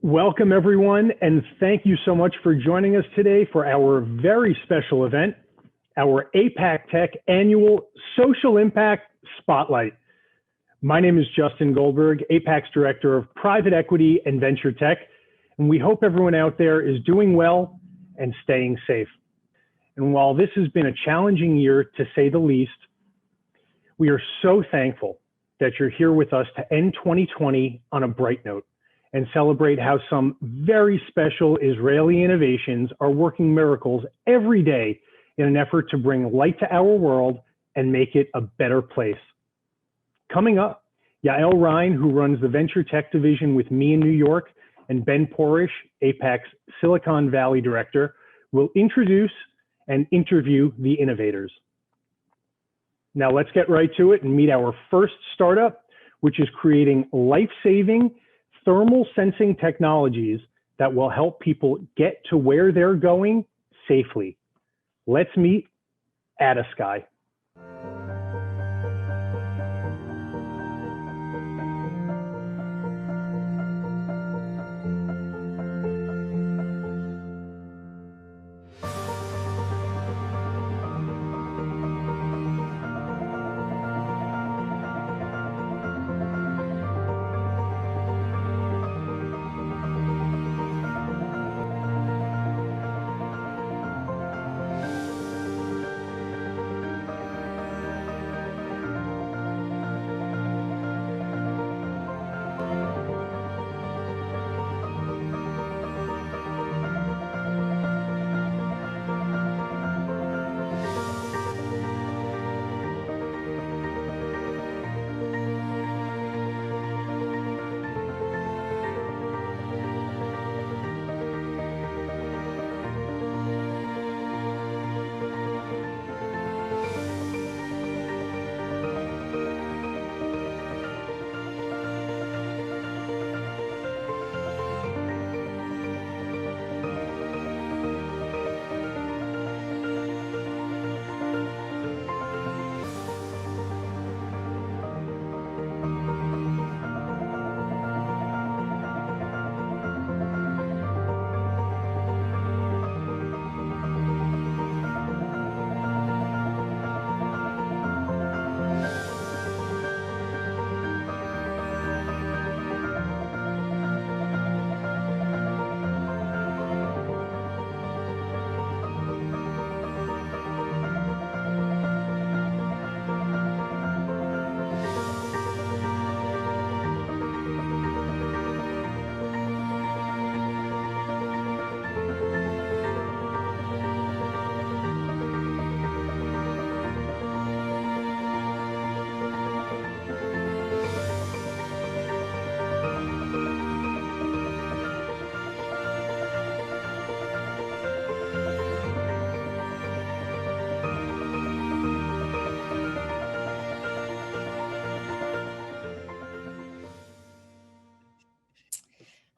Welcome, everyone, and thank you so much for joining us today for our very special event, our AIPAC Tech Annual Social Impact Spotlight. My name is Justin Goldberg, AIPAC's Director of Private Equity and Venture Tech, and we hope everyone out there is doing well and staying safe. And while this has been a challenging year, to say the least, we are so thankful that you're here with us to end 2020 on a bright note and celebrate how some very special Israeli innovations are working miracles every day in an effort to bring light to our world and make it a better place. Coming up, Yael Rein, who runs the Venture Tech Division with me in New York, and Ben Porush, AIPAC's Silicon Valley Director, will introduce and interview the innovators. Now let's get right to it and meet our first startup, which is creating life-saving thermal sensing technologies that will help people get to where they're going safely. Let's meet Adaskai.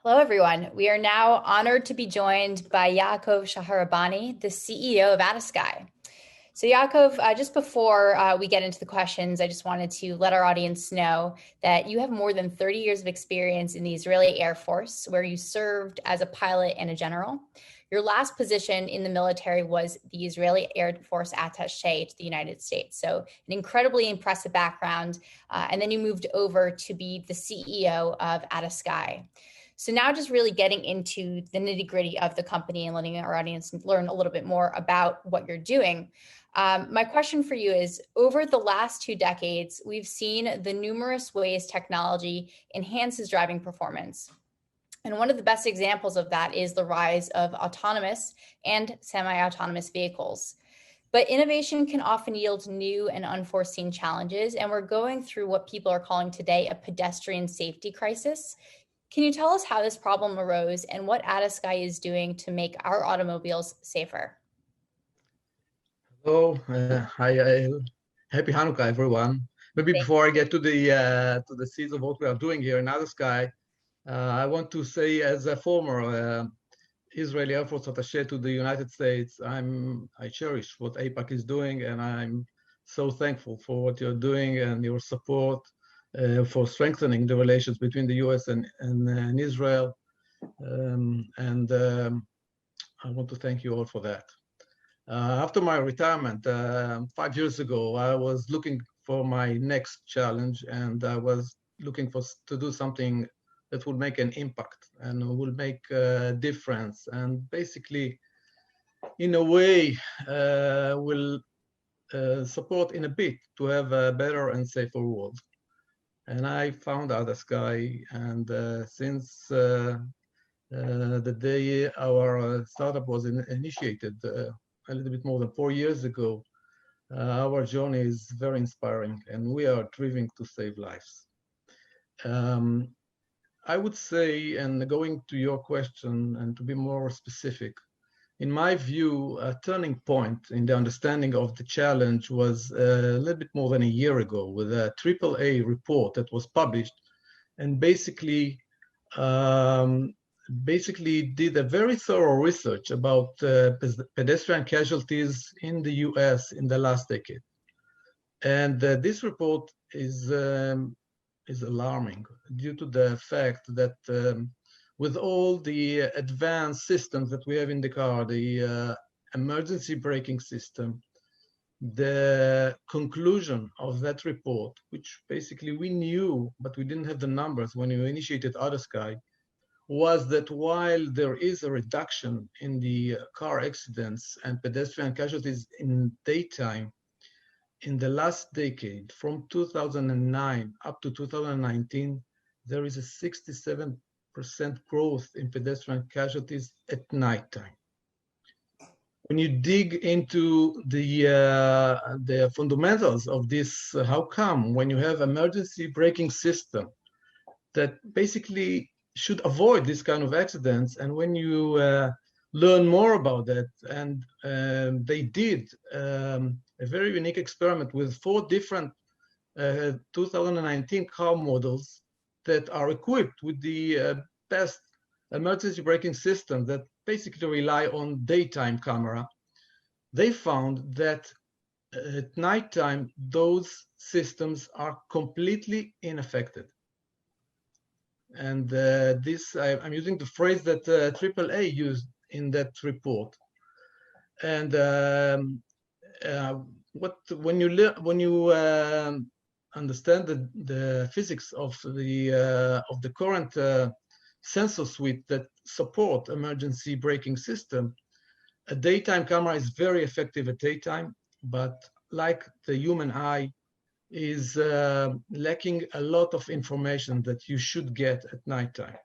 Hello, everyone. We are now honored to be joined by Yaakov Shaharabani, the CEO of Adaskai. So Yaakov, just before we get into the questions, I just wanted to let our audience know that you have more than 30 years of experience in the Israeli Air Force, where you served as a pilot and a general. Your last position in the military was the Israeli Air Force attaché to the United States. So an incredibly impressive background. And then you moved over to be the CEO of Adaskai. So now just really getting into the nitty gritty of the company and letting our audience learn a little bit more about what you're doing. My question for you is, over the last 2 decades, we've seen the numerous ways technology enhances driving performance. And one of the best examples of that is the rise of autonomous and semi-autonomous vehicles. But innovation can often yield new and unforeseen challenges, and we're going through what people are calling today a pedestrian safety crisis. Can you tell us how this problem arose and what Adaskai is doing to make our automobiles safer? Hello, hi, happy Hanukkah, everyone. Maybe before I get to the seeds of what we are doing here in Adaskai, I want to say, as a former Israeli Air Force attaché to the United States, I cherish what AIPAC is doing, and I'm so thankful for what you're doing and your support for strengthening the relations between the US and Israel. I want to thank you all for that. After my retirement 5 years ago, I was looking for my next challenge, and I was looking to do something that would make an impact and will make a difference, and basically, in a way, will support in a bit to have a better and safer world. And I found Adaskai, and since the day our startup was initiated a little bit more than 4 years ago, our journey is very inspiring, and we are driven to save lives. I would say, and going to your question, and to be more specific, in my view, a turning point in the understanding of the challenge was a little bit more than a year ago, with a AAA report that was published, and basically did a very thorough research about pedestrian casualties in the US in the last decade. And this report is alarming due to the fact that with all the advanced systems that we have in the car, the emergency braking system, the conclusion of that report, which basically we knew, but we didn't have the numbers when we initiated Adaskai, was that while there is a reduction in the car accidents and pedestrian casualties in daytime, in the last decade, from 2009 up to 2019, there is a 67% growth in pedestrian casualties at nighttime. When you dig into the fundamentals of this, how come when you have emergency braking system that basically should avoid this kind of accidents, and when you learn more about that, and they did a very unique experiment with 4 different 2019 car models that are equipped with the best emergency braking system that basically rely on daytime camera. They found that at nighttime, those systems are completely ineffective. And I'm using the phrase that AAA used in that report. And when you understand the physics of the current sensor suite that support emergency braking system, a daytime camera is very effective at daytime, but like the human eye, is lacking a lot of information that you should get at nighttime.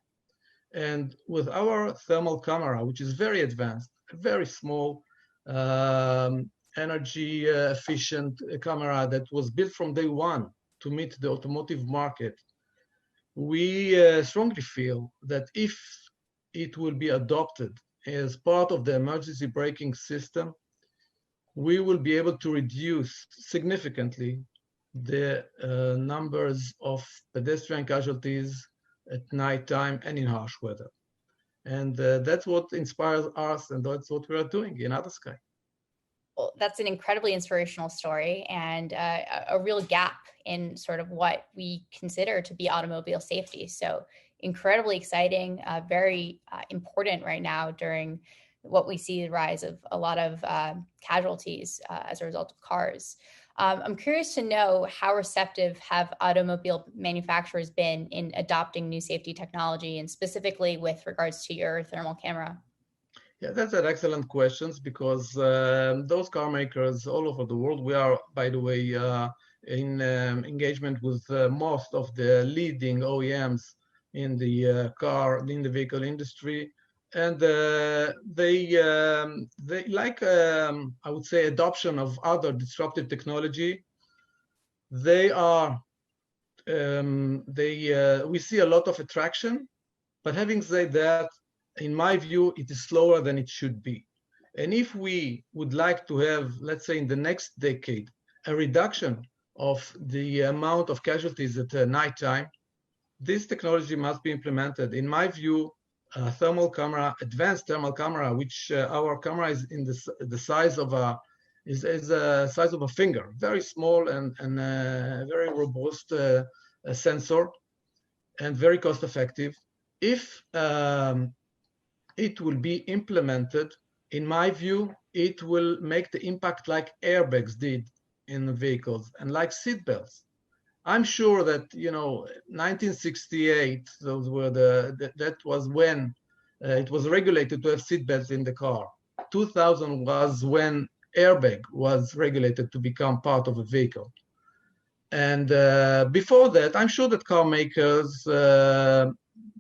And with our thermal camera, which is very advanced, very small, energy efficient camera that was built from day one to meet the automotive market, we strongly feel that if it will be adopted as part of the emergency braking system, we will be able to reduce significantly the numbers of pedestrian casualties at nighttime and in harsh weather. And that's what inspires us, and that's what we are doing in Adaskai. Well, that's an incredibly inspirational story, and a real gap in sort of what we consider to be automobile safety. So incredibly exciting, very important right now during what we see the rise of a lot of casualties as a result of cars. I'm curious to know, how receptive have automobile manufacturers been in adopting new safety technology, and specifically with regards to your thermal camera? Yeah, that's an excellent question, because those car makers all over the world, we are, by the way, in engagement with most of the leading OEMs in the vehicle industry. And they like, I would say, adoption of other disruptive technology. They are, we see a lot of attraction, but having said that, in my view, it is slower than it should be. And if we would like to have, let's say, in the next decade, a reduction of the amount of casualties at nighttime, this technology must be implemented. In my view, thermal camera, advanced thermal camera, which our camera is in the size of a size of a finger, very small and very robust sensor, and very cost effective. If it will be implemented, in my view, it will make the impact like airbags did in the vehicles and like seatbelts. I'm sure that 1968, that was when it was regulated to have seatbelts in the car. 2000 was when airbag was regulated to become part of a vehicle. And before that, I'm sure that car makers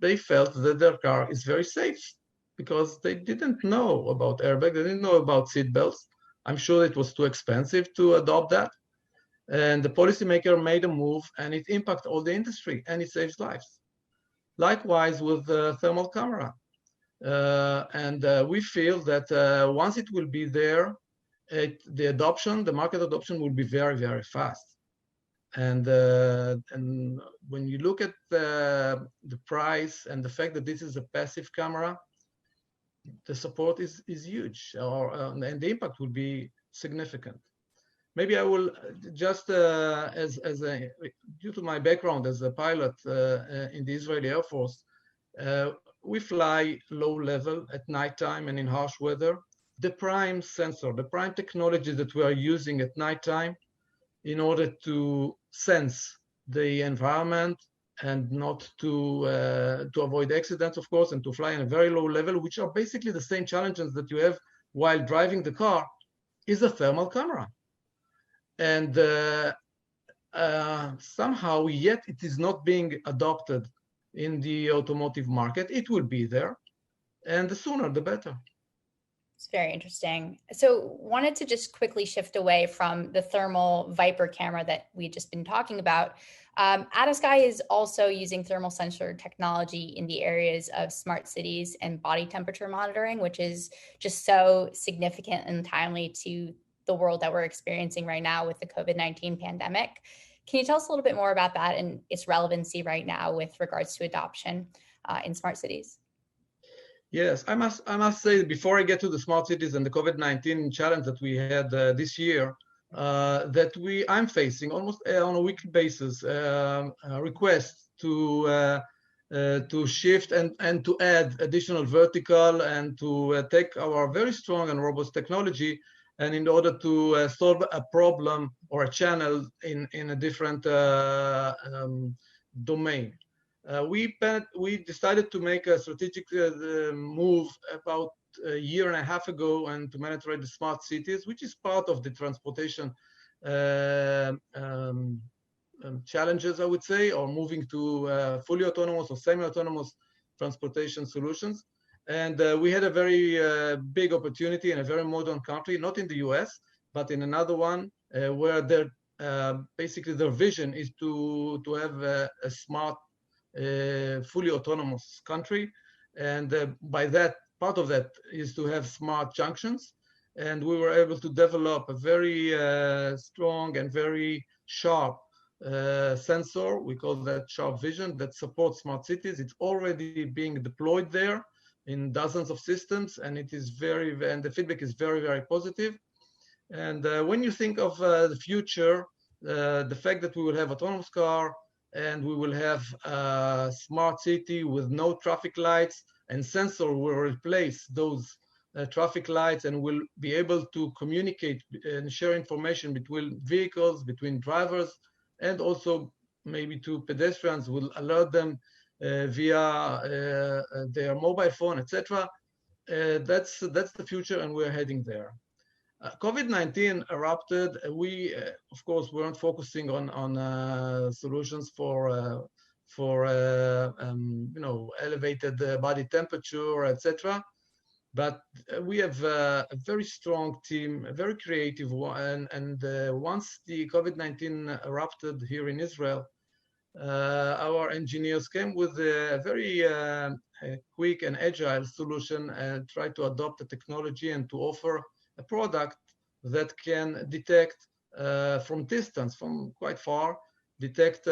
they felt that their car is very safe because they didn't know about airbag, they didn't know about seatbelts. I'm sure it was too expensive to adopt that. And the policymaker made a move and it impacted all the industry and it saves lives. Likewise with the thermal camera. We feel that once it will be there, the market adoption will be very, very fast. And when you look at the price and the fact that this is a passive camera, the support is huge, and the impact will be significant. Maybe I will just, due to my background as a pilot in the Israeli Air Force, we fly low level at nighttime and in harsh weather. The prime sensor, the prime technology that we are using at nighttime in order to sense the environment and not to avoid accidents, of course, and to fly in a very low level, which are basically the same challenges that you have while driving the car, is a thermal camera. And somehow, yet it is not being adopted in the automotive market. It will be there, and the sooner the better. It's very interesting. So wanted to just quickly shift away from the thermal Viper camera that we've just been talking about. Adaskai is also using thermal sensor technology in the areas of smart cities and body temperature monitoring, which is just so significant and timely to the world that we're experiencing right now with the COVID-19 pandemic. Can you tell us a little bit more about that and its relevancy right now with regards to adoption in smart cities? Yes, I must say, before I get to the smart cities and the COVID-19 challenge that we had this year, that I'm facing almost on a weekly basis requests to shift and to add additional vertical and to take our very strong and robust technology, and in order to solve a problem or a channel in a different domain. We decided to make a strategic move about a year and a half ago and to penetrate the smart cities, which is part of the transportation challenges, I would say, or moving to fully autonomous or semi-autonomous transportation solutions. And we had a very big opportunity in a very modern country, not in the US, but in another one where basically their vision is to have a smart fully autonomous country, and by that, part of that is to have smart junctions, and we were able to develop a very strong and very sharp sensor. We call that sharp vision that supports smart cities. It's already being deployed there in dozens of systems, and it is and the feedback is very, very positive. And when you think of the future, the fact that we will have autonomous car, and we will have a smart city with no traffic lights, and sensor will replace those traffic lights and will be able to communicate and share information between vehicles, between drivers, and also maybe to pedestrians, will alert them via their mobile phone, etc. That's the future, and we're heading there. COVID-19 erupted. We, of course, weren't focusing on solutions for elevated body temperature, etc. But we have a very strong team, a very creative one. And once the COVID-19 erupted here in Israel, our engineers came with a very quick and agile solution and tried to adopt the technology and to offer a product that can detect from distance, from quite far, detect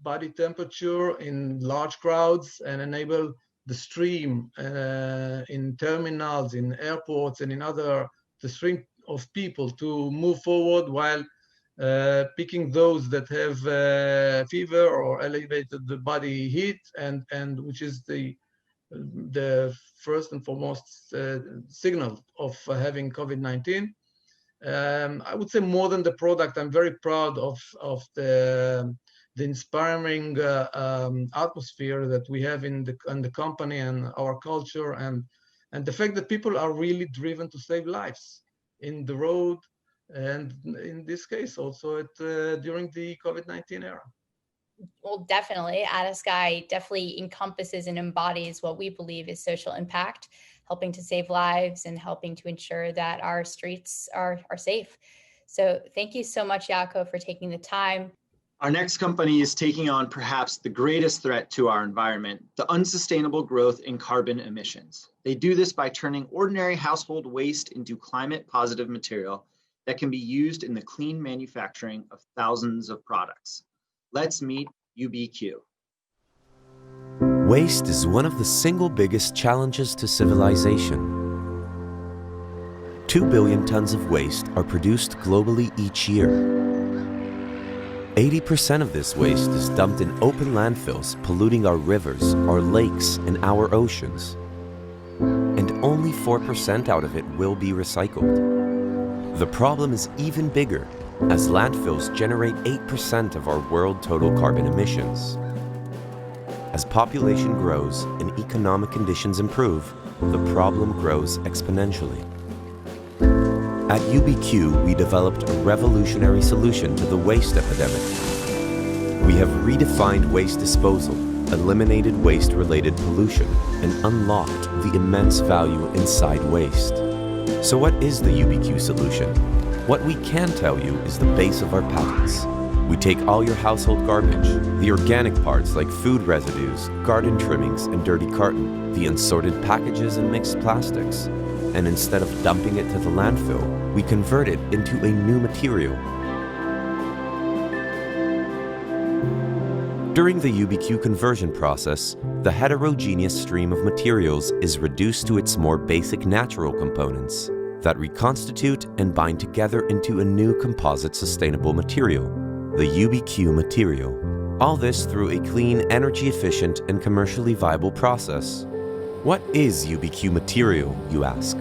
body temperature in large crowds and enable the stream in terminals, in airports, and in the stream of people to move forward while picking those that have fever or elevated body heat, and which is the the first and foremost signal of having COVID-19. I would say more than the product, I'm very proud of the inspiring atmosphere that we have in the company and our culture, and the fact that people are really driven to save lives in the road, and in this case also during the COVID-19 era. Well, definitely. Adaskai definitely encompasses and embodies what we believe is social impact, helping to save lives and helping to ensure that our streets are safe. So thank you so much, Yaakov, for taking the time. Our next company is taking on perhaps the greatest threat to our environment, the unsustainable growth in carbon emissions. They do this by turning ordinary household waste into climate-positive material that can be used in the clean manufacturing of thousands of products. Let's meet UBQ. Waste is one of the single biggest challenges to civilization. 2 billion tons of waste are produced globally each year. 80% of this waste is dumped in open landfills, polluting our rivers, our lakes, and our oceans. And only 4% out of it will be recycled. The problem is even bigger, as landfills generate 8% of our world total carbon emissions. As population grows and economic conditions improve, the problem grows exponentially. At UBQ, we developed a revolutionary solution to the waste epidemic. We have redefined waste disposal, eliminated waste-related pollution, and unlocked the immense value inside waste. So what is the UBQ solution? What we can tell you is the base of our patents. We take all your household garbage, the organic parts like food residues, garden trimmings, and dirty carton, the unsorted packages and mixed plastics, and instead of dumping it to the landfill, we convert it into a new material. During the UBQ conversion process, the heterogeneous stream of materials is reduced to its more basic natural components that reconstitute and bind together into a new composite sustainable material, the UBQ material. All this through a clean, energy-efficient, and commercially viable process. What is UBQ material, you ask?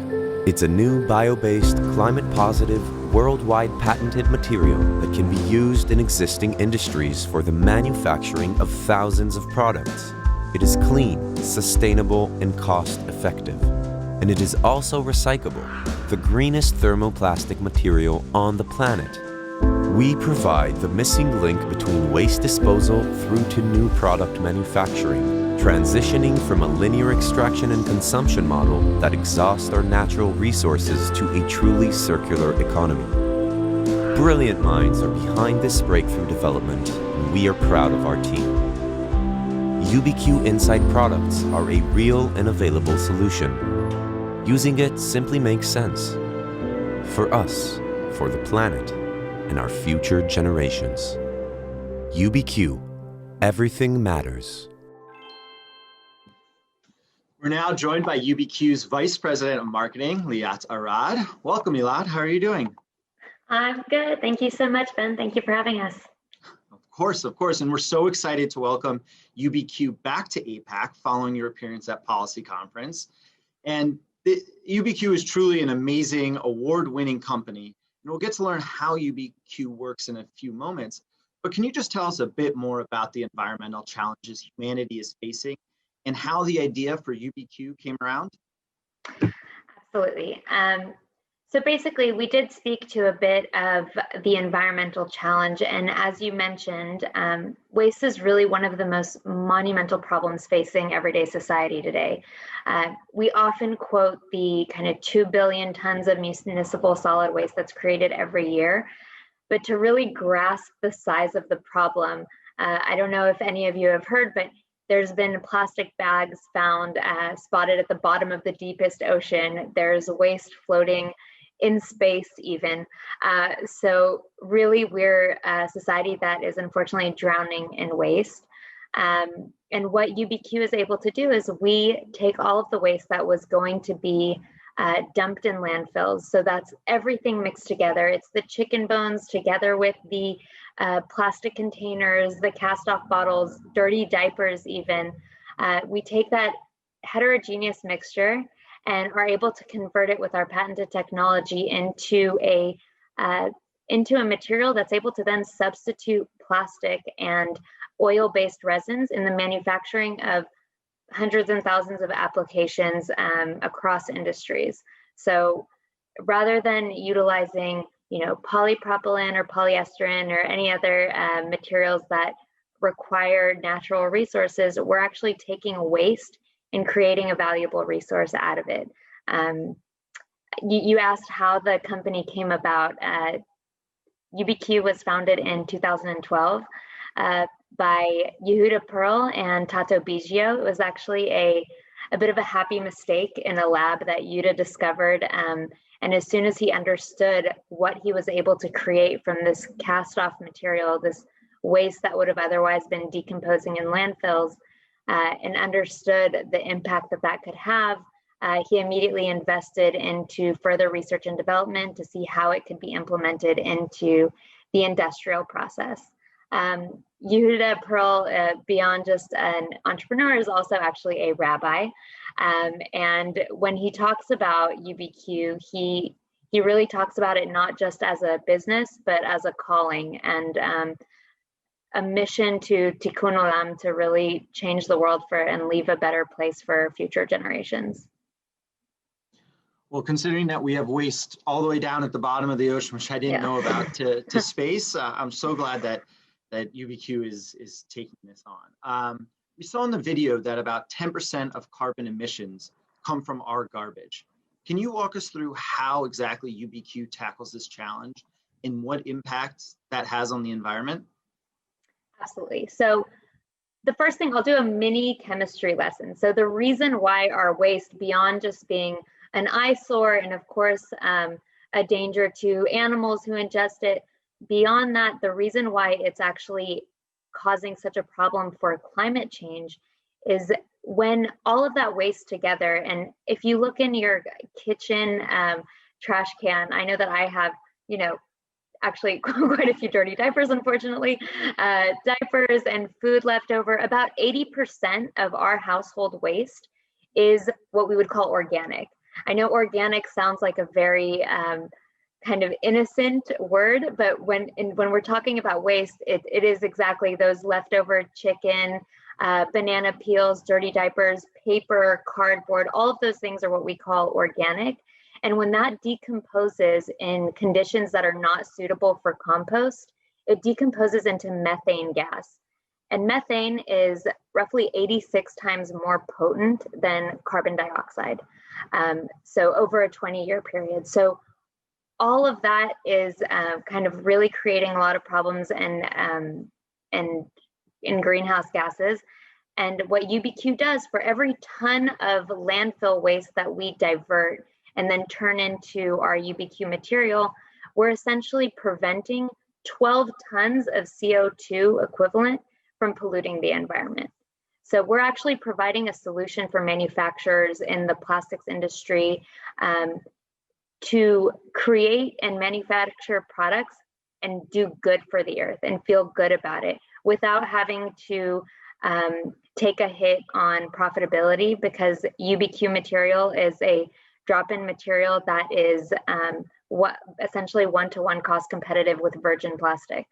It's a new bio-based, climate-positive, worldwide patented material that can be used in existing industries for the manufacturing of thousands of products. It is clean, sustainable, and cost-effective. And it is also recyclable, the greenest thermoplastic material on the planet. We provide the missing link between waste disposal through to new product manufacturing, transitioning from a linear extraction and consumption model that exhausts our natural resources to a truly circular economy. Brilliant minds are behind this breakthrough development, and we are proud of our team. UBQ Inside products are a real and available solution. Using it simply makes sense. For us, for the planet, and our future generations. UBQ, everything matters. We're now joined by UBQ's Vice President of Marketing, Liat Arad. Welcome, Liat. How are you doing? I'm good. Thank you so much, Ben. Thank you for having us. Of course. And we're so excited to welcome UBQ back to AIPAC following your appearance at Policy Conference. And UBQ is truly an amazing, award-winning company. And we'll get to learn how UBQ works in a few moments. But can you just tell us a bit more about the environmental challenges humanity is facing and how the idea for UBQ came around? Absolutely. So basically, we did speak to a bit of the environmental challenge. And as you mentioned, waste is really one of the most monumental problems facing everyday society today. We often quote the kind of 2 billion tons of municipal solid waste that's created every year. But to really grasp the size of the problem, I don't know if any of you have heard, but there's been plastic bags found spotted at the bottom of the deepest ocean. There's waste floating in space even. So really we're a society that is unfortunately drowning in waste. And what UBQ is able to do is we take all of the waste that was going to be dumped in landfills. So that's everything mixed together. It's the chicken bones together with the plastic containers, the cast off bottles, dirty diapers even. We take that heterogeneous mixture and are able to convert it with our patented technology into a material that's able to then substitute plastic and oil-based resins in the manufacturing of hundreds and thousands of applications across industries. So rather than utilizing, polypropylene or polyester or any other materials that require natural resources, we're actually taking waste and creating a valuable resource out of it. You asked how the company came about. UBQ was founded in 2012 by Yehuda Pearl and Tato Biggio. It was actually a bit of a happy mistake in a lab that Yehuda discovered. And as soon as he understood what he was able to create from this cast-off material, this waste that would have otherwise been decomposing in landfills, and understood the impact that could have, he immediately invested into further research and development to see how it could be implemented into the industrial process. Yehuda Pearl, beyond just an entrepreneur, is also actually a rabbi. And when he talks about UBQ, he really talks about it not just as a business, but as a calling and a mission to tikkun olam, to really change the world and leave a better place for future generations. Well, considering that we have waste all the way down at the bottom of the ocean, which I didn't know about, to space, I'm so glad that UBQ is taking this on. We saw in the video that about 10% of carbon emissions come from our garbage. Can you walk us through how exactly UBQ tackles this challenge and what impacts that has on the environment? Absolutely. So the first thing, I'll do a mini chemistry lesson. So the reason why our waste, beyond just being an eyesore and of course a danger to animals who ingest it, beyond that, the reason why it's actually causing such a problem for climate change is when all of that waste together, and if you look in your kitchen trash can, I know that I have, actually quite a few dirty diapers, unfortunately, diapers and food left over. About 80% of our household waste is what we would call organic. I know organic sounds like a very kind of innocent word, but when we're talking about waste, it is exactly those leftover chicken, banana peels, dirty diapers, paper, cardboard, all of those things are what we call organic. And when that decomposes in conditions that are not suitable for compost, it decomposes into methane gas. And methane is roughly 86 times more potent than carbon dioxide. So over a 20-year period. So all of that is kind of really creating a lot of problems and in greenhouse gases. And what UBQ does, for every ton of landfill waste that we divert and then turn into our UBQ material, we're essentially preventing 12 tons of CO2 equivalent from polluting the environment. So we're actually providing a solution for manufacturers in the plastics industry to create and manufacture products and do good for the earth and feel good about it without having to take a hit on profitability, because UBQ material is a drop-in material that is essentially one-to-one cost competitive with virgin plastic.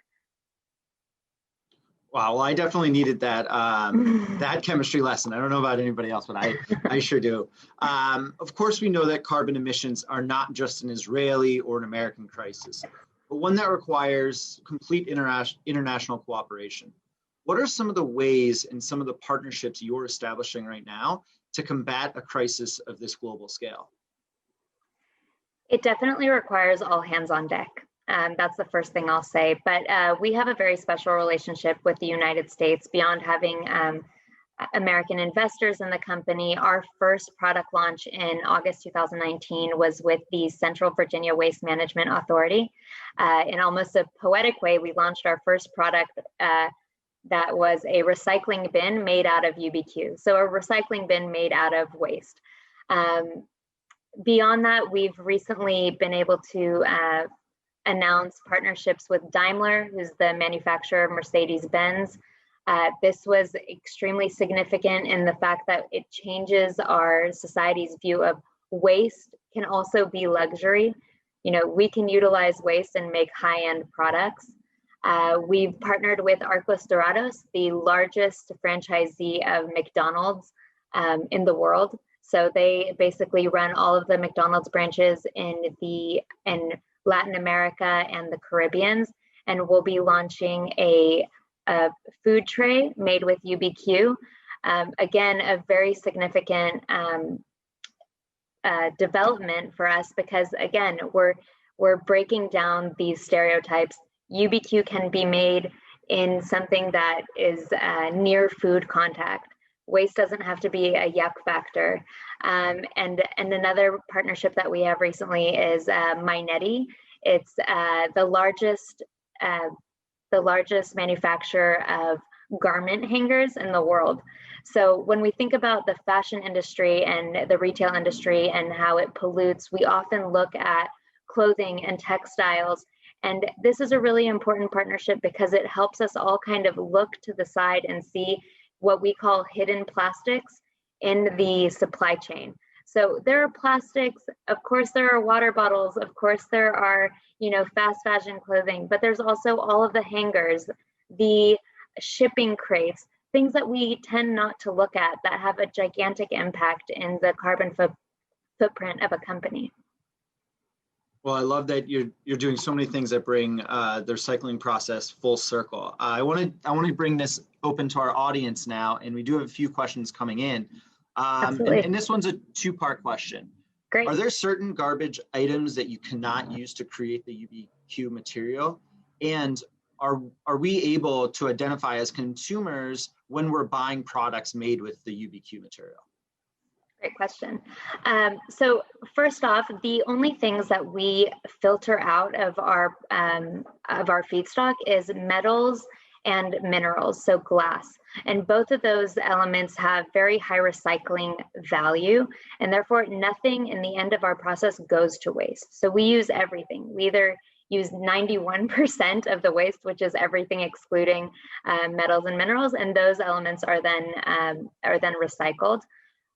Wow, well, I definitely needed that that chemistry lesson. I don't know about anybody else, but I sure do. Of course, we know that carbon emissions are not just an Israeli or an American crisis, but one that requires complete international cooperation. What are some of the ways and some of the partnerships you're establishing right now to combat a crisis of this global scale? It definitely requires all hands on deck. That's the first thing I'll say. But we have a very special relationship with the United States beyond having American investors in the company. Our first product launch in August 2019 was with the Central Virginia Waste Management Authority. In almost a poetic way, we launched our first product that was a recycling bin made out of UBQ. So a recycling bin made out of waste. Beyond that, we've recently been able to announce partnerships with Daimler, who's the manufacturer of Mercedes-Benz, This was extremely significant in the fact that it changes our society's view of waste can also be luxury. You know, we can utilize waste and make high-end products. We've partnered with Arcos Dorados, the largest franchisee of McDonald's in the world. So they basically run all of the McDonald's branches in Latin America and the Caribbean, and we'll be launching a food tray made with UBQ. Again, a very significant development for us because, again, we're breaking down these stereotypes. UBQ can be made in something that is near food contact. Waste doesn't have to be a yuck factor. And another partnership that we have recently is Minetti. It's the largest manufacturer of garment hangers in the world. So when we think about the fashion industry and the retail industry and how it pollutes, we often look at clothing and textiles. And this is a really important partnership because it helps us all kind of look to the side and see what we call hidden plastics in the supply chain. So there are plastics, of course there are water bottles, of course there are, you know, fast fashion clothing, but there's also all of the hangers, the shipping crates, things that we tend not to look at that have a gigantic impact in the carbon footprint of a company. Well, I love that you're doing so many things that bring the recycling process full circle. I want to bring this open to our audience now, and we do have a few questions coming in. And this one's a two-part question. Great. Are there certain garbage items that you cannot use to create the UBQ material? And are we able to identify as consumers when we're buying products made with the UBQ material? Great question. So first off, the only things that we filter out of our feedstock is metals and minerals, so glass. And both of those elements have very high recycling value, and therefore nothing in the end of our process goes to waste. So we use everything. We either use 91% of the waste, which is everything excluding metals and minerals, and those elements are then recycled.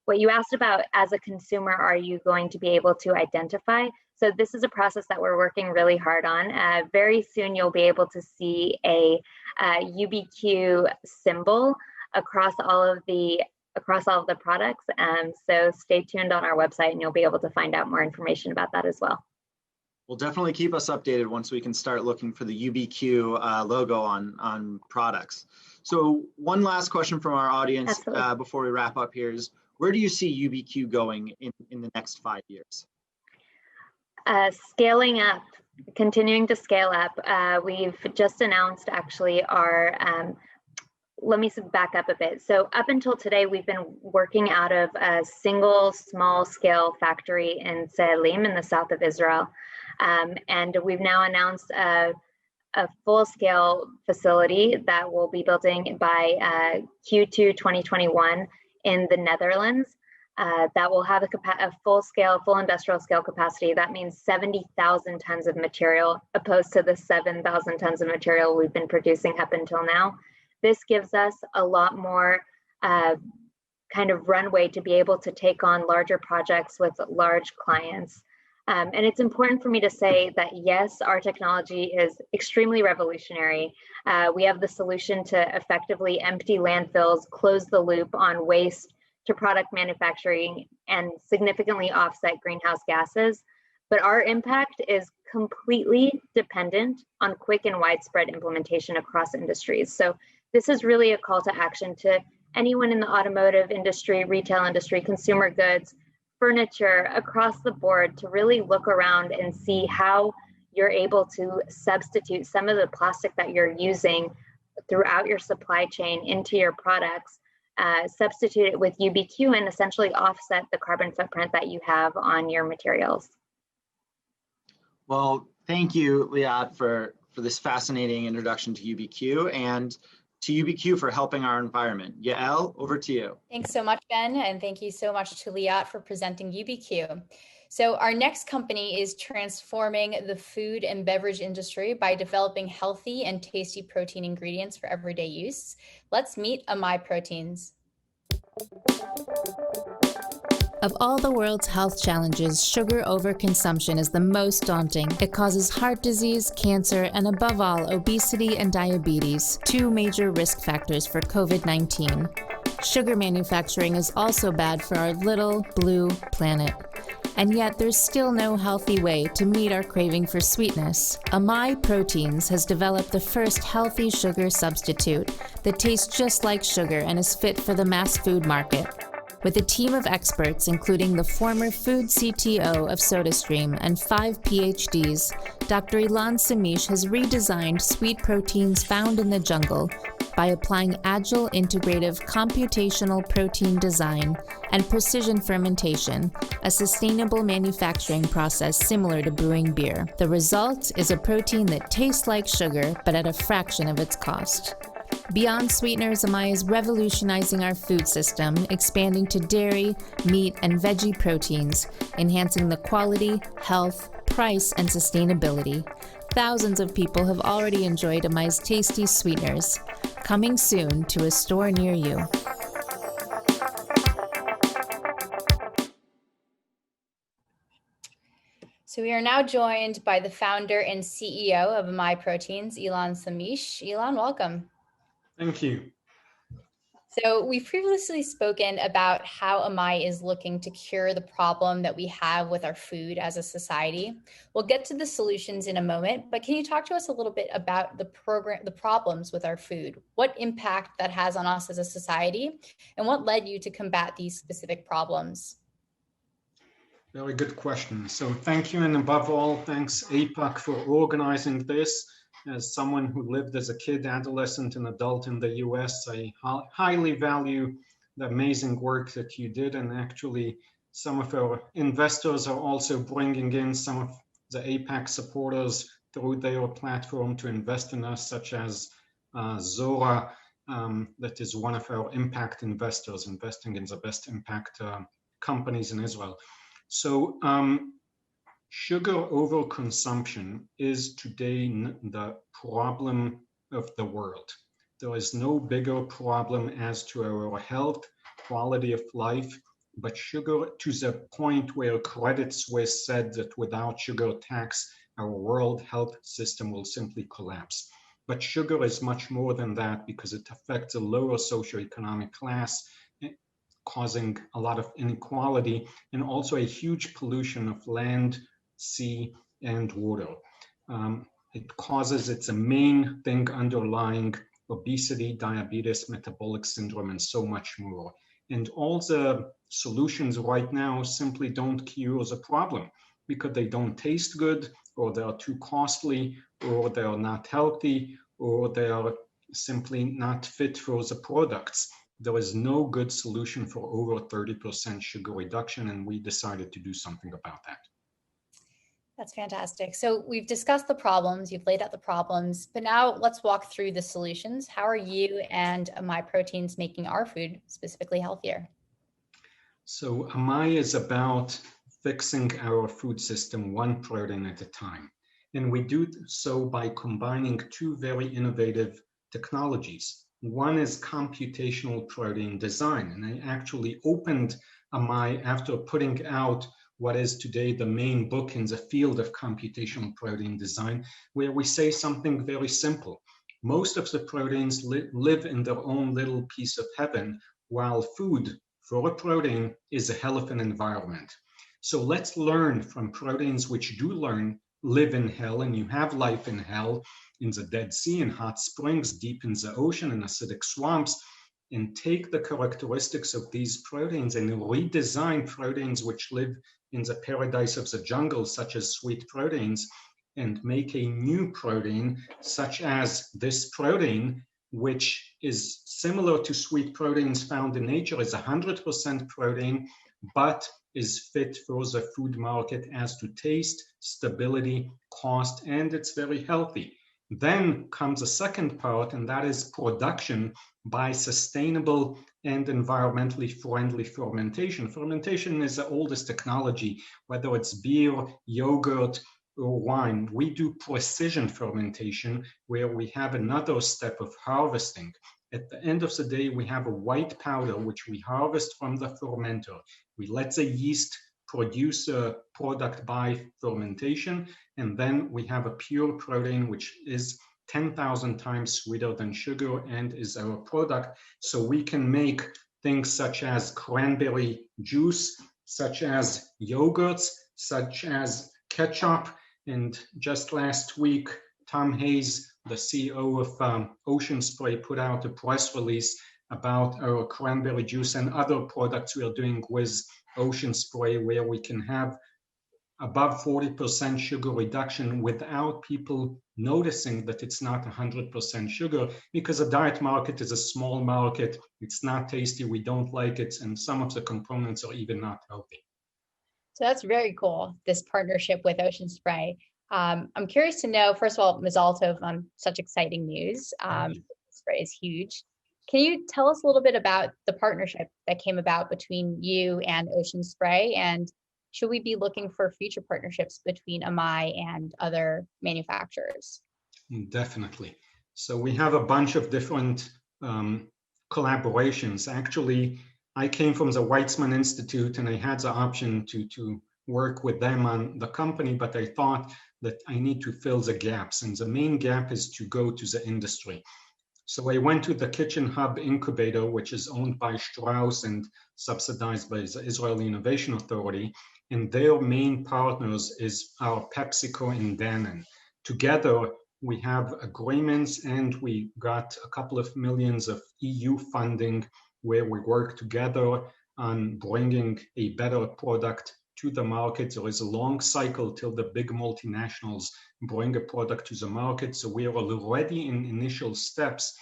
What you asked about as a consumer, are you going to be able to identify? So this is a process that we're working really hard on. Very soon you'll be able to see a UBQ symbol across all of the products. So stay tuned on our website and you'll be able to find out more information about that as well. Well, definitely keep us updated once we can start looking for the UBQ logo on products. So one last question from our audience before we wrap up here is, where do you see UBQ going in the next 5 years? Scaling up, continuing to scale up. We've just announced actually our, let me back up a bit. So up until today, we've been working out of a single small scale factory in Selim in the south of Israel. And we've now announced a full scale facility that will be building by Q2 2021 in the Netherlands. That will have a full industrial scale capacity. That means 70,000 tons of material, opposed to the 7,000 tons of material we've been producing up until now. This gives us a lot more kind of runway to be able to take on larger projects with large clients. And it's important for me to say that, yes, our technology is extremely revolutionary. We have the solution to effectively empty landfills, close the loop on waste to product manufacturing, and significantly offset greenhouse gases. But our impact is completely dependent on quick and widespread implementation across industries. So this is really a call to action to anyone in the automotive industry, retail industry, consumer goods, furniture, across the board, to really look around and see how you're able to substitute some of the plastic that you're using throughout your supply chain into your products, substitute it with UBQ, and essentially offset the carbon footprint that you have on your materials. Well, thank you, Liat, for this fascinating introduction to UBQ, and to UBQ for helping our environment. Yael, over to you. Thanks so much, Ben, and thank you so much to Liat for presenting UBQ. So our next company is transforming the food and beverage industry by developing healthy and tasty protein ingredients for everyday use. Let's meet Amai Proteins. Of all the world's health challenges, sugar overconsumption is the most daunting. It causes heart disease, cancer, and above all, obesity and diabetes, two major risk factors for COVID-19. Sugar manufacturing is also bad for our little blue planet. And yet there's still no healthy way to meet our craving for sweetness. Amai Proteins has developed the first healthy sugar substitute that tastes just like sugar and is fit for the mass food market. With a team of experts, including the former food CTO of SodaStream and 5 PhDs, Dr. Ilan Samish has redesigned sweet proteins found in the jungle by applying agile, integrative, computational protein design and precision fermentation, a sustainable manufacturing process similar to brewing beer. The result is a protein that tastes like sugar, but at a fraction of its cost. Beyond sweeteners, Amai is revolutionizing our food system, expanding to dairy, meat, and veggie proteins, enhancing the quality, health, price, and sustainability. Thousands of people have already enjoyed Amai's tasty sweeteners. Coming soon to a store near you. So we are now joined by the founder and CEO of Amai Proteins, Ilan Samish. Ilan, welcome. Thank you. So we've previously spoken about how Amai is looking to cure the problem that we have with our food as a society. We'll get to the solutions in a moment, but can you talk to us a little bit about the problems with our food, what impact that has on us as a society, and what led you to combat these specific problems? Very good question. So thank you, and above all, thanks AIPAC for organizing this. As someone who lived as a kid, adolescent, and adult in the US, I highly value the amazing work that you did. And actually, some of our investors are also bringing in some of the AIPAC supporters through their platform to invest in us, such as Zora, that is one of our impact investors, investing in the best impact companies in Israel. So sugar overconsumption is today the problem of the world. There is no bigger problem as to our health, quality of life, but sugar, to the point where Credit Suisse said that without sugar tax, our world health system will simply collapse. But sugar is much more than that because it affects a lower socioeconomic class, causing a lot of inequality and also a huge pollution of land, sea, and water. It's a main thing underlying obesity, diabetes, metabolic syndrome, and so much more. And all the solutions right now simply don't cure the problem because they don't taste good, or they are too costly, or they are not healthy, or they are simply not fit for the products. There is no good solution for over 30% sugar reduction, and we decided to do something about that. That's fantastic. So we've discussed the problems, you've laid out the problems, but now let's walk through the solutions. How are you and Amai Proteins making our food specifically healthier? So Amai is about fixing our food system one protein at a time. And we do so by combining two very innovative technologies. One is computational protein design. And I actually opened Amai after putting out what is today the main book in the field of computational protein design, where we say something very simple. Most of the proteins live in their own little piece of heaven, while food for a protein is a hell of an environment. So let's learn from proteins which do live in hell, and you have life in hell, in the Dead Sea, in hot springs, deep in the ocean, in acidic swamps, and take the characteristics of these proteins and redesign proteins which live in the paradise of the jungle, such as sweet proteins, and make a new protein, such as this protein, which is similar to sweet proteins found in nature, is 100% protein, but is fit for the food market as to taste, stability, cost, and it's very healthy. Then comes a second part, and that is production by sustainable and environmentally friendly fermentation. Fermentation is the oldest technology, whether it's beer, yogurt, or wine. We do precision fermentation, where we have another step of harvesting. At the end of the day, we have a white powder, which we harvest from the fermenter. We let the yeast produce a product by fermentation, and then we have a pure protein, which is 10,000 times sweeter than sugar and is our product. So we can make things such as cranberry juice, such as yogurts, such as ketchup. And just last week, Tom Hayes, the CEO of Ocean Spray, put out a press release about our cranberry juice and other products we are doing with Ocean Spray, where we can have above 40% sugar reduction without people noticing that it's not 100% sugar, because the diet market is a small market. It's not tasty. We don't like it. And some of the components are even not healthy. So that's very cool, this partnership with Ocean Spray. I'm curious to know, first of all, Mazal Tov on such exciting news. Spray is huge. Can you tell us a little bit about the partnership that came about between you and Ocean Spray, and should we be looking for future partnerships between Amai and other manufacturers? Definitely. So we have a bunch of different collaborations. Actually, I came from the Weizmann Institute, and I had the option to work with them on the company, but I thought that I need to fill the gaps, and the main gap is to go to the industry. So I went to the Kitchen Hub Incubator, which is owned by Strauss and subsidized by the Israeli Innovation Authority, and their main partners is our PepsiCo and Danone. Together, we have agreements, and we got a couple of millions of EU funding, where we work together on bringing a better product to the market. There is a long cycle till the big multinationals bring a product to the market. So we are already in initial steps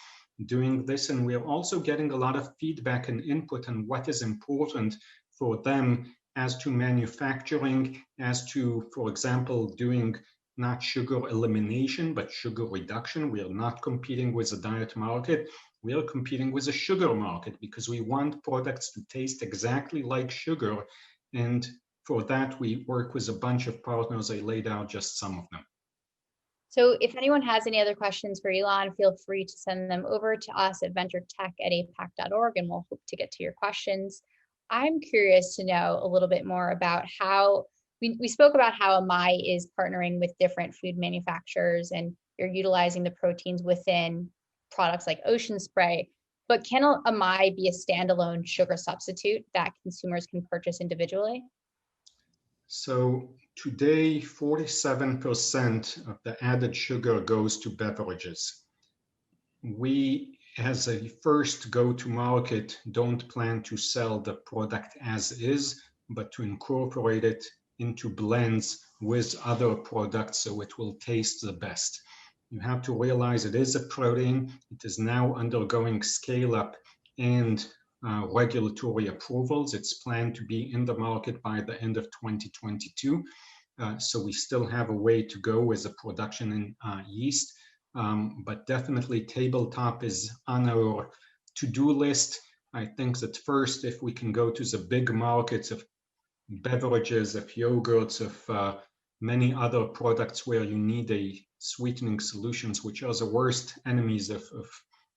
doing this, and we are also getting a lot of feedback and input on what is important for them as to manufacturing, as to, for example, doing not sugar elimination, but sugar reduction. We are not competing with the diet market. We are competing with the sugar market, because we want products to taste exactly like sugar. And for that, we work with a bunch of partners. I laid out just some of them. So if anyone has any other questions for Elon, feel free to send them over to us at venturetech@aipac.org, and we'll hope to get to your questions. I'm curious to know a little bit more about how, we spoke about how Amai is partnering with different food manufacturers, and you're utilizing the proteins within products like Ocean Spray, but can Amai be a standalone sugar substitute that consumers can purchase individually? So today, 47% of the added sugar goes to beverages. We, as a first go-to market, don't plan to sell the product as is, but to incorporate it into blends with other products so it will taste the best. You have to realize it is a protein. It is now undergoing scale-up and regulatory approvals. It's planned to be in the market by the end of 2022. So we still have a way to go with the production in yeast. But definitely tabletop is on our to-do list. I think that first, if we can go to the big markets of beverages, of yogurts, of many other products where you need a sweetening solutions, which are the worst enemies of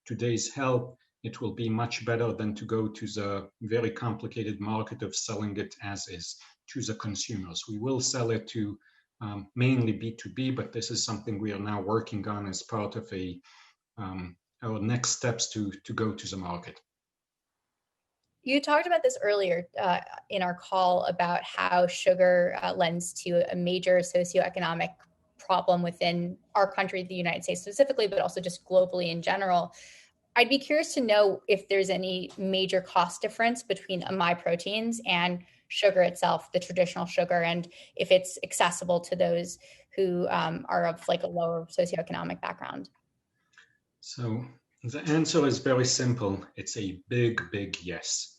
today's health, it will be much better than to go to the very complicated market of selling it as is to the consumers. We will sell it to mainly B2B, but this is something we are now working on as part of our next steps to go to the market. You talked about this earlier in our call about how sugar lends to a major socioeconomic problem within our country, the United States specifically, but also just globally in general. I'd be curious to know if there's any major cost difference between Amai proteins and sugar itself, the traditional sugar, and if it's accessible to those who are of like a lower socioeconomic background. So the answer is very simple. It's a big, big yes.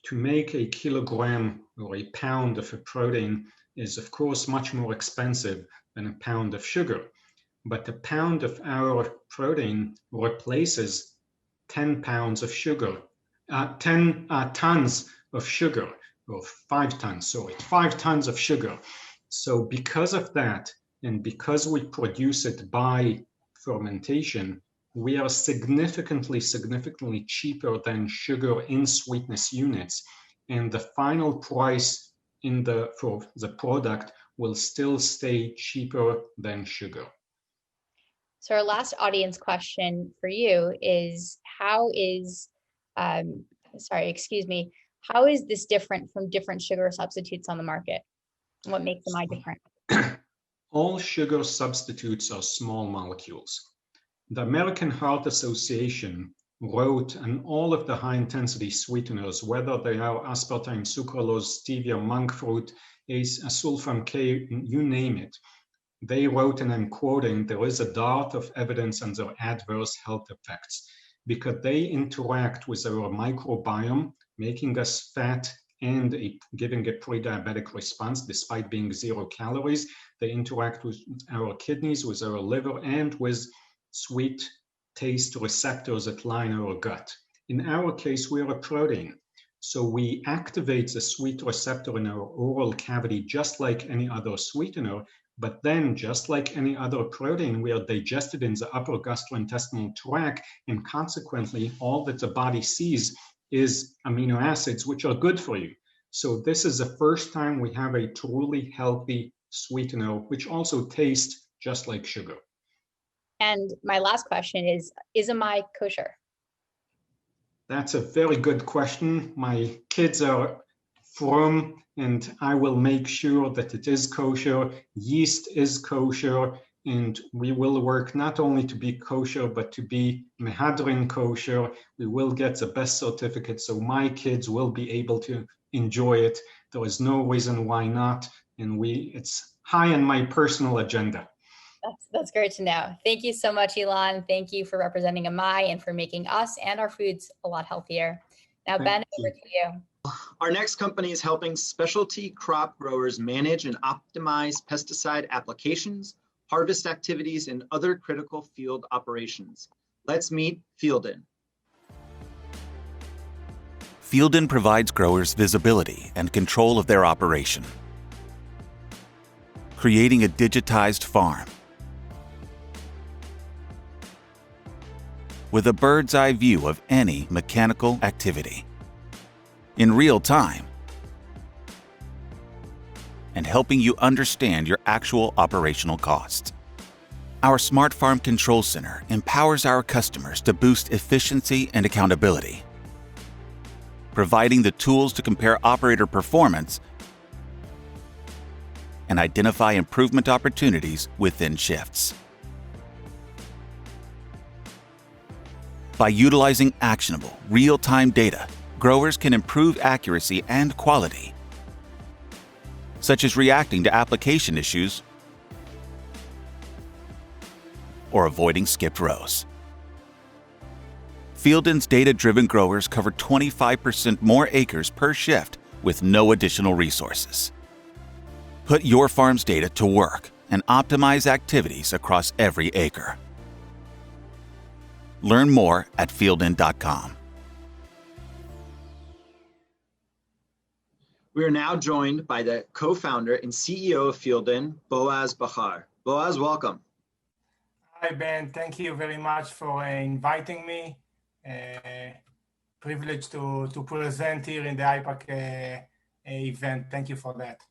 To make a kilogram or a pound of a protein is, of course, much more expensive than a pound of sugar. but a pound of our protein replaces 10 pounds of sugar, 10 tons of sugar, or 5 tons, 5 tons of sugar. So because of that, and because we produce it by fermentation, we are significantly cheaper than sugar in sweetness units. And the final price for the product will still stay cheaper than sugar. So our last audience question for you is, how is this different from different sugar substitutes on the market? And what makes them different? All sugar substitutes are small molecules. The American Heart Association wrote on all of the high-intensity sweeteners, whether they are aspartame, sucralose, stevia, monk fruit, sulfam K, you name it. They wrote, and I'm quoting, there is a dearth of evidence on their adverse health effects because they interact with our microbiome, making us fat and giving a pre-diabetic response despite being 0 calories. They interact with our kidneys, with our liver, and with sweet taste receptors that line our gut. In our case, we are a protein. So we activate the sweet receptor in our oral cavity just like any other sweetener, but then just like any other protein, we are digested in the upper gastrointestinal tract, and consequently, all that the body sees is amino acids, which are good for you. So this is the first time we have a truly healthy sweetener, which also tastes just like sugar. And my last question is Amai kosher? That's a very good question. My kids are from, and I will make sure that it is kosher. Yeast is kosher, and we will work not only to be kosher, but to be mehadrin kosher. We will get the best certificate, so my kids will be able to enjoy it. There is no reason why not, and it's high on my personal agenda. That's great to know. Thank you so much, Elon. Thank you for representing Amai and for making us and our foods a lot healthier. Now, Ben, over to you. Our next company is helping specialty crop growers manage and optimize pesticide applications, harvest activities, and other critical field operations. Let's meet Fielden. Fielden provides growers visibility and control of their operation, creating a digitized farm with a bird's eye view of any mechanical activity in real time and helping you understand your actual operational costs. Our Smart Farm Control Center empowers our customers to boost efficiency and accountability, providing the tools to compare operator performance and identify improvement opportunities within shifts. By utilizing actionable, real-time data, growers can improve accuracy and quality, such as reacting to application issues or avoiding skipped rows. Fielden's data-driven growers cover 25% more acres per shift with no additional resources. Put your farm's data to work and optimize activities across every acre. Learn more at fielden.com. We are now joined by the co-founder and CEO of Fielden, Boaz Bahar. Boaz, welcome. Hi, Ben. Thank you very much for inviting me. Privileged to present here in the AIPAC event. Thank you for that.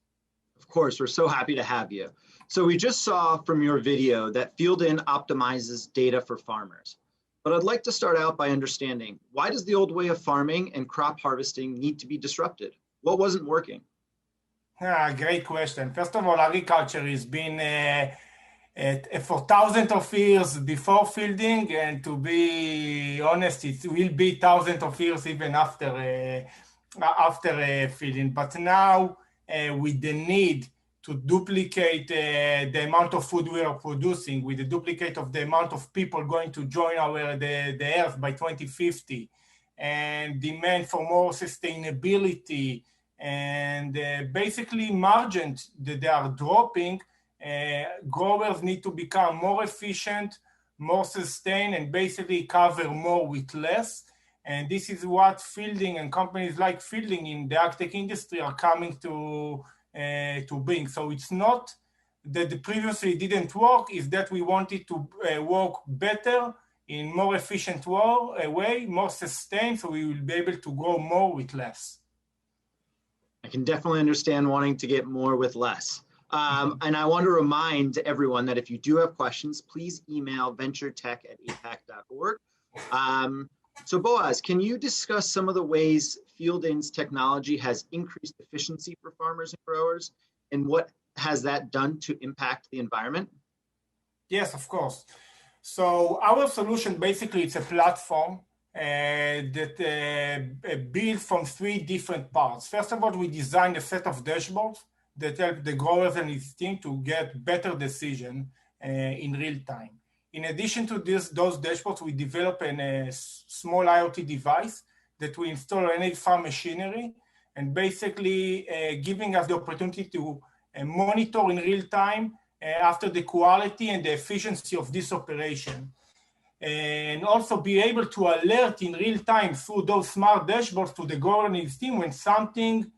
Of course, we're so happy to have you. So we just saw from your video that Fielden optimizes data for farmers. But I'd like to start out by understanding, why does the old way of farming and crop harvesting need to be disrupted? What wasn't working? Great question. First of all, agriculture has been for thousands of years before fielding, and to be honest, it will be thousands of years even after fielding. But now, with the need to duplicate the amount of food we are producing, with the duplicate of the amount of people going to join the earth by 2050, and demand for more sustainability, and basically margins that they are dropping, growers need to become more efficient, more sustained, and basically cover more with less. And this is what Fielding and companies like Fielding in the agtech industry are coming to bring. So it's not that the previously didn't work, is that we wanted to work better in more efficient way, more sustained, so we will be able to grow more with less. I can definitely understand wanting to get more with less. And I want to remind everyone that if you do have questions, please email venturetech@aipac.org. So Boaz, can you discuss some of the ways Fielding's technology has increased efficiency for farmers and growers, and what has that done to impact the environment? Yes, of course. So our solution, basically, it's a platform that built from 3 different parts. First of all, we designed a set of dashboards that help the growers and his team to get better decision in real time. In addition to those dashboards, we develop a small IoT device that we install on any farm machinery, and basically giving us the opportunity to monitor in real time after the quality and the efficiency of this operation. And also be able to alert in real time through those smart dashboards to the grower and his team when something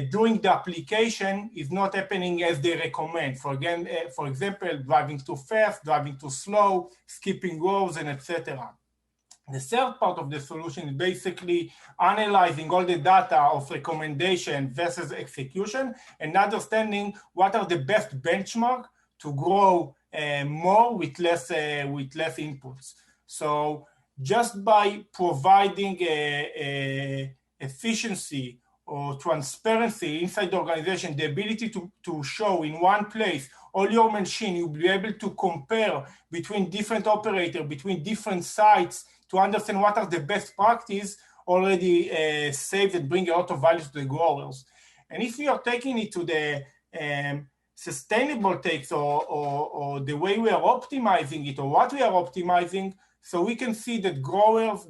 during the application is not happening as they recommend. For example, driving too fast, driving too slow, skipping rows, and etc. The third part of the solution is basically analyzing all the data of recommendation versus execution and understanding what are the best benchmark to grow more with less inputs. So just by providing efficiency or transparency inside the organization, the ability to show in one place all your machine, you'll be able to compare between different operators, between different sites, to understand what are the best practices already saved and bring a lot of value to the growers. And if we are taking it to the sustainable takes or the way we are optimizing it or what we are optimizing, so we can see that growers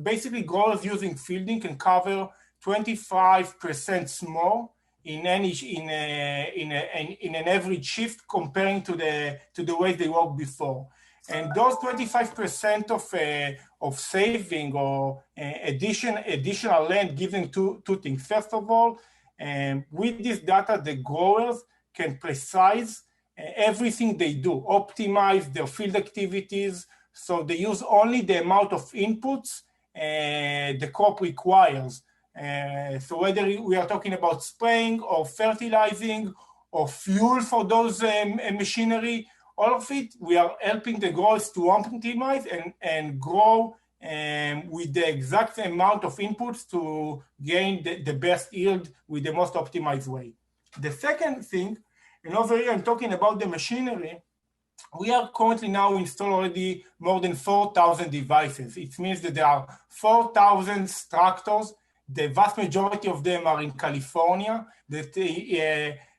using Fielding can cover 25% more in an average shift comparing to the way they worked before. And those 25% of saving or additional land given two things. First of all, with this data, the growers can precise everything they do, optimize their field activities, so they use only the amount of inputs the crop requires. So whether we are talking about spraying or fertilizing or fuel for those machinery, all of it, we are helping the growers to optimize and grow with the exact amount of inputs to gain the best yield with the most optimized way. The second thing, and over here I'm talking about the machinery, we are currently now installed already more than 4,000 devices. It means that there are 4,000 tractors. The vast majority of them are in California that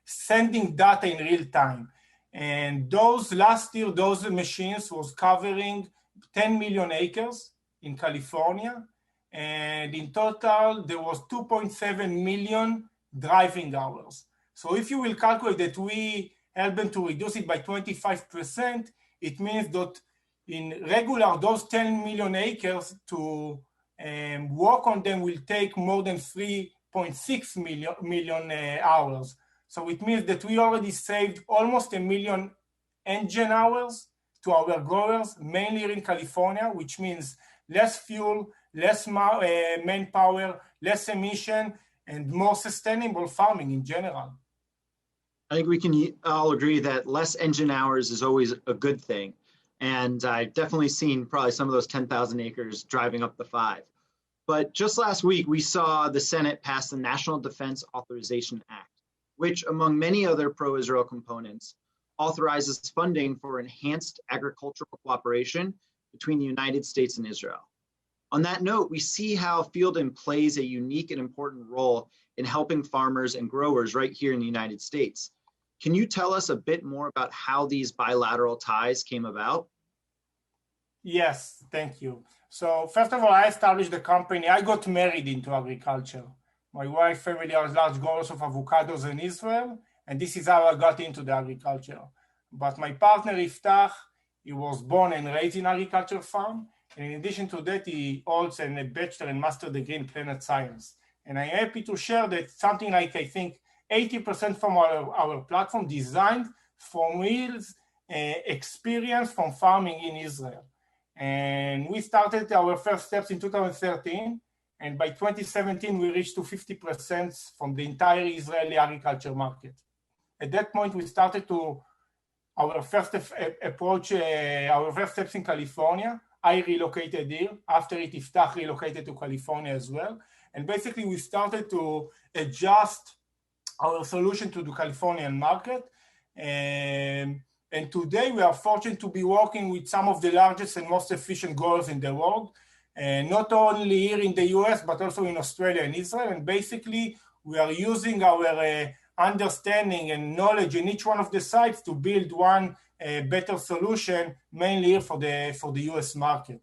sending data in real time. And last year, those machines was covering 10 million acres in California. And in total, there was 2.7 million driving hours. So if you will calculate that we help them to reduce it by 25%, it means that in regular, those 10 million acres to work on them will take more than 3.6 million hours. So it means that we already saved almost 1 million engine hours to our growers, mainly in California, which means less fuel, less manpower, less emission, and more sustainable farming in general. I think we can all agree that less engine hours is always a good thing. And I've definitely seen probably some of those 10,000 acres driving up the 5. But just last week, we saw the Senate pass the National Defense Authorization Act, which, among many other pro-Israel components, authorizes funding for enhanced agricultural cooperation between the United States and Israel. On that note, we see how Fielding plays a unique and important role in helping farmers and growers right here in the United States. Can you tell us a bit more about how these bilateral ties came about? Yes, thank you. So first of all, I established the company. I got married into agriculture. My wife family are large growers of avocados in Israel, and this is how I got into the agriculture. but my partner Iftach, he was born and raised in agriculture farm. And in addition to that, he holds a bachelor and master degree in planet science. And I'm happy to share that something like, I think, 80% from our platform designed from real experience from farming in Israel. And we started our first steps in 2013. And by 2017, we reached to 50% from the entire Israeli agriculture market. At that point, we started to our first approach, our first steps in California. I relocated here. After it, Iftach relocated to California as well. And basically, we started to adjust our solution to the Californian market. And today, we are fortunate to be working with some of the largest and most efficient growers in the world, not only here in the US, but also in Australia and Israel. And basically, we are using our understanding and knowledge in each one of the sites to build one better solution, mainly here for the US market.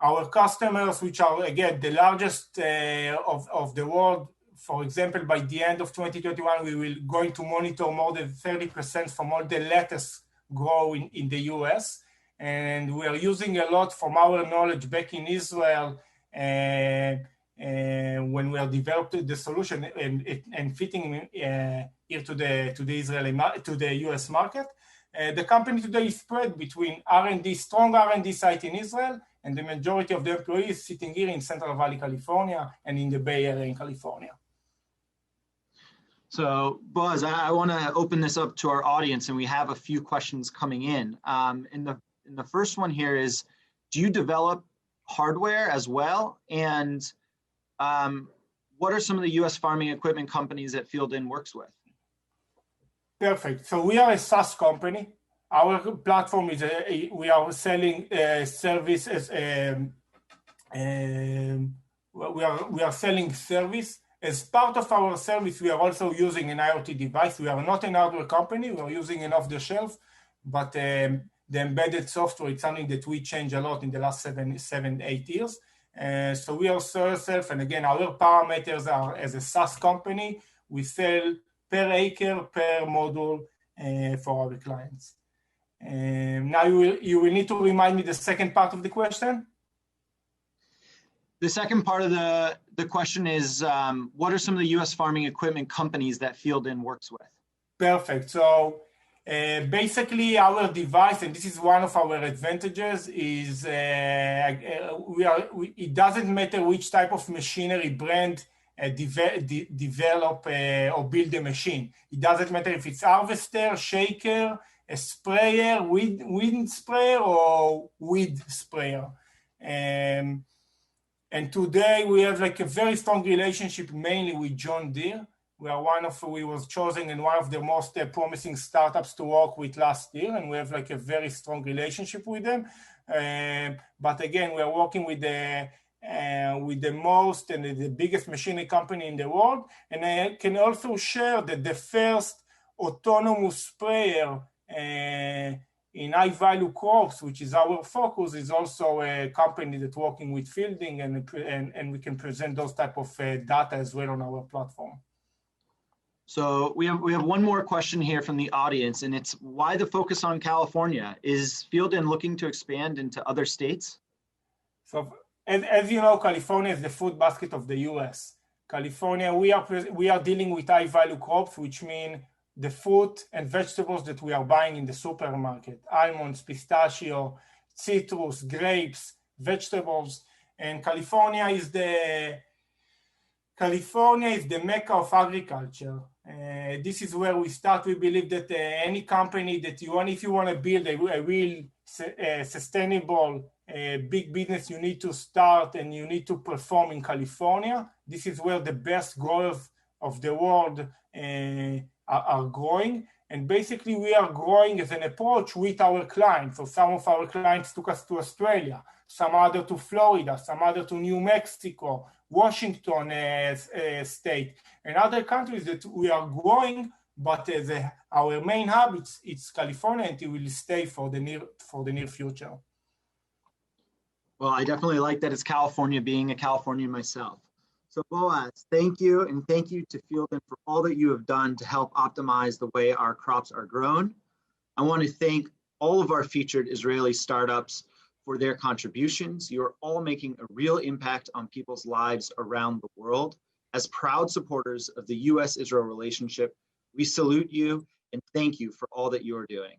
Our customers, which are, again, the largest of the world, for example, by the end of 2021, we will going to monitor more than 30% from all the lettuce grow in the US. And we are using a lot from our knowledge back in Israel when we are developing the solution and fitting here to the US market. The company today is spread between R&D, strong R&D site in Israel, and the majority of the employees sitting here in Central Valley, California, and in the Bay Area in California. So, Boaz, I want to open this up to our audience, and we have a few questions coming in. And the first one here is, do you develop hardware as well? And what are some of the U.S. farming equipment companies that Field In works with? Perfect. So we are a SaaS company. Our platform is we are selling services. We are selling service. As part of our service, we are also using an IoT device. We are not an hardware company. We are using an off-the-shelf, but the embedded software is something that we changed a lot in the last 8 years. So we are self, and again, our parameters are as a SaaS company, we sell per acre, per module for our clients. Now you will need to remind me the second part of the question. The second part of the question is, what are some of the U.S. farming equipment companies that Field In works with? Perfect. So basically our device, and this is one of our advantages, is it doesn't matter which type of machinery brand develop or build a machine. It doesn't matter if it's harvester, shaker, a sprayer, wind sprayer, or weed sprayer. And today we have like a very strong relationship mainly with John Deere. We was chosen in one of the most promising startups to work with last year, and we have like a very strong relationship with them. But again, we are working with the most and the biggest machinery company in the world. And I can also share that the first autonomous sprayer in high-value crops, which is our focus, is also a company that's working with fielding, and we can present those type of data as well on our platform. So we have one more question here from the audience, and it's why the focus on California? Is Field In looking to expand into other states? So as you know, California is the food basket of the US. California, we are dealing with high-value crops, which mean the fruit and vegetables that we are buying in the supermarket, almonds, pistachio, citrus, grapes, vegetables. And California is the mecca of agriculture. This is where we start. We believe that any company that if you want to build a real sustainable big business, you need to start and you need to perform in California. This is where the best growers of the world are growing. And basically we are growing as an approach with our clients. So some of our clients took us to Australia, some other to Florida, some other to New Mexico, Washington state, and other countries that we are growing, but our main hub, it's California, and it will stay for the near future. Well, I definitely like that it's California, being a Californian myself. So Boaz, thank you, and thank you to Fielden for all that you have done to help optimize the way our crops are grown. I want to thank all of our featured Israeli startups for their contributions. You are all making a real impact on people's lives around the world. As proud supporters of the U.S.-Israel relationship, we salute you and thank you for all that you are doing.